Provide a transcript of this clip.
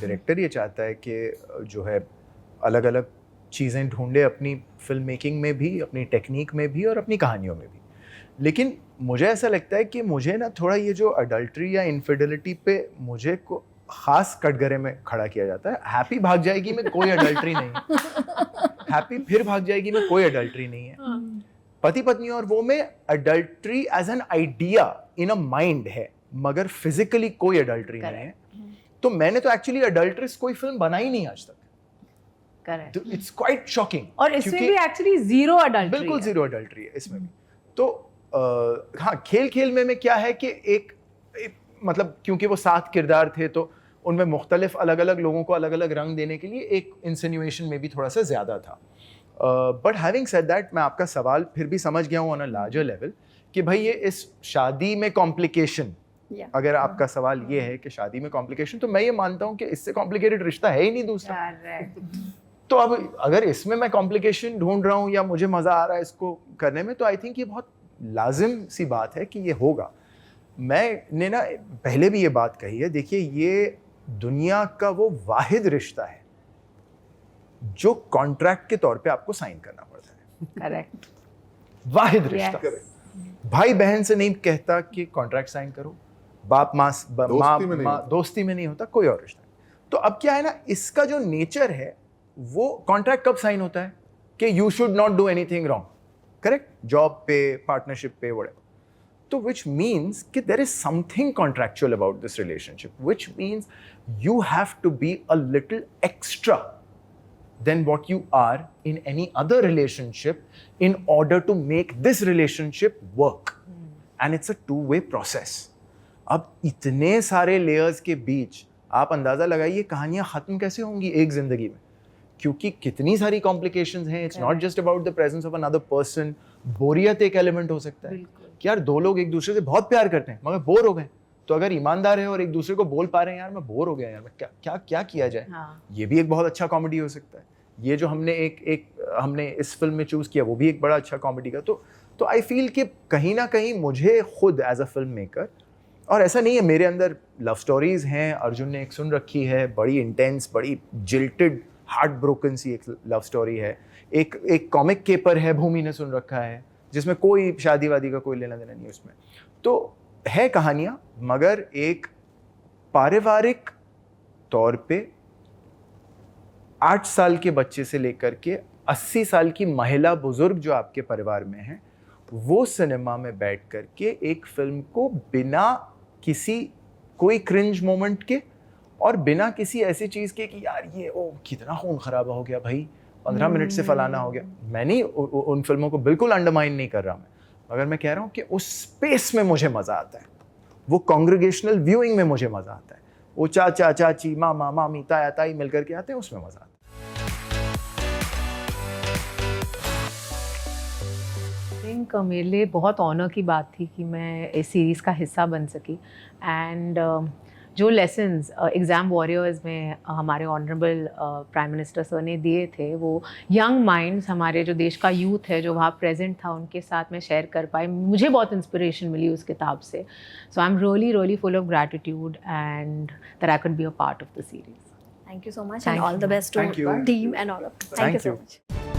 Director ये चाहता है कि जो है अलग अलग चीज़ें ढूंढे अपनी फिल्म मेकिंग में भी, अपनी टेक्निक में भी और अपनी कहानियों में भी। लेकिन मुझे ऐसा लगता है कि मुझे ना थोड़ा ये जो अडल्ट्री या इनफिडेलिटी पे मुझे को खास कटघरे में खड़ा किया जाता है। हैप्पी भाग जाएगी में कोई अडल्ट्री नहीं है, हैप्पी फिर भाग जाएगी में कोई अडल्ट्री नहीं है। पति पत्नी और वो में adultery as an idea in a mind है, मगर फिजिकली कोई अडल्ट्री नहीं है। तो मैंने तो एक्चुअली अडल्ट्रस कोई फिल्म बनाई नहीं आज तक। Correct, it's quite shocking. और इसमें भी एक्चुअली जीरो अडल्ट्री, बिल्कुल जीरो अडल्ट्री है इसमें भी। तो हाँ, खेल खेल में क्या है कि एक मतलब क्योंकि वो 7 किरदार थे तो उनमें मुख्तलिफ अलग अलग लोगों को अलग अलग रंग देने के लिए एक इंसिन्यूएशन में भी थोड़ा सा ज़्यादा था। बट हैविंग सेड दैट, मैं आपका सवाल फिर भी समझ गया हूँ ऑन अ लार्जर लेवल कि भाई ये इस शादी में कॉम्प्लिकेशन, अगर आपका सवाल ये है कि शादी में कॉम्प्लिकेशन, तो मैं ये मानता हूँ कि इससे कॉम्प्लिकेटेड रिश्ता है ही नहीं दूसरा। तो अब अगर इसमें मैं कॉम्प्लिकेशन ढूंढ रहा हूँ या मुझे मज़ा आ रहा है इसको करने में, तो आई थिंक ये बहुत लाजिम सी बात है कि ये होगा। मैंने ना पहले भी ये बात कही है, देखिए ये दुनिया का वो वाहिद रिश्ता है जो कॉन्ट्रैक्ट के तौर पे आपको साइन करना पड़ता है। करेक्ट, वाहिद रिश्ता। भाई बहन से नहीं कहता कि कॉन्ट्रैक्ट साइन करो, बाप माँ दोस्ती में नहीं होता, कोई और रिश्ता। तो अब क्या है ना, इसका जो नेचर है वो कॉन्ट्रैक्ट कब साइन होता है कि you should not do anything wrong, correct, job पे, पार्टनरशिप पे, व्हाटएवर। तो which means कि there is something contractual about this relationship, which means you have to be a little extra than what you are in any other relationship in order to make this relationship work. And it's a two-way process. अब इतने सारे layers के बीच आप अंदाज़ा लगाइए कहानियाँ ख़त्म कैसे होंगी एक ज़िंदगी में, क्योंकि कितनी सारी कॉम्प्लिकेशंस हैं। It's not just about the presence of another person. बोरियत एक एलिमेंट हो सकता है कि यार दो लोग एक दूसरे से बहुत प्यार करते हैं मगर बोर हो गए, तो अगर ईमानदार है और एक दूसरे को बोल पा रहे हैं यार मैं बोर हो गया, यार मैं क्या क्या क्या किया जाए, ये भी एक बहुत अच्छा कॉमेडी हो सकता है। ये जो हमने हमने इस फिल्म में चूज़ किया वो भी एक बड़ा अच्छा कॉमेडी का। तो आई फील कि कहीं ना कहीं मुझे खुद एज अ फिल्म मेकर, और ऐसा नहीं है मेरे अंदर लव स्टोरीज हैं, अर्जुन ने एक सुन रखी है, बड़ी इंटेंस, बड़ी जिल्टेड, हार्ट ब्रोकन सी एक लव स्टोरी है। एक कॉमिक केपर है, भूमि ने सुन रखा है, जिसमें कोई शादी वादी का कोई लेना देना नहीं उसमें। तो है कहानियाँ, मगर एक पारिवारिक तौर पे 8 साल के बच्चे से लेकर के 80 साल की महिला बुजुर्ग जो आपके परिवार में है, वो सिनेमा में बैठ करके एक फिल्म को बिना किसी कोई क्रिंज मोमेंट के और बिना किसी ऐसी चीज़ के कि यार ये कितना खून खराबा हो गया भाई, 15 मिनट से फलाना हो गया। मैं नहीं उन फिल्मों को बिल्कुल अंडरमाइन नहीं कर रहा मैं, मगर मैं कह रहा हूँ कि उस स्पेस में मुझे मज़ा आता है, वो कॉन्ग्रीगेशनल व्यूइंग में मुझे मज़ा आता है, वो चाचा चाची मामा मामी ताया ताई मिल करके आते हैं, उसमें मज़ा आता है। मेरे लिए बहुत ऑनर की बात थी कि मैं इस सीरीज़ का हिस्सा बन सकी। एंड जो लेसन्स एग्ज़ाम वॉरियर्स में हमारे ऑनरेबल प्राइम मिनिस्टर सर ने दिए थे, वो यंग माइंड्स, हमारे जो देश का यूथ है जो वहाँ प्रेजेंट था, उनके साथ मैं शेयर कर पाई। मुझे बहुत इंस्पिरेशन मिली उस किताब से। So I am really full of gratitude and that I could be a part of the series. Thank you so much and all the best to team and all of you. Thank you so much.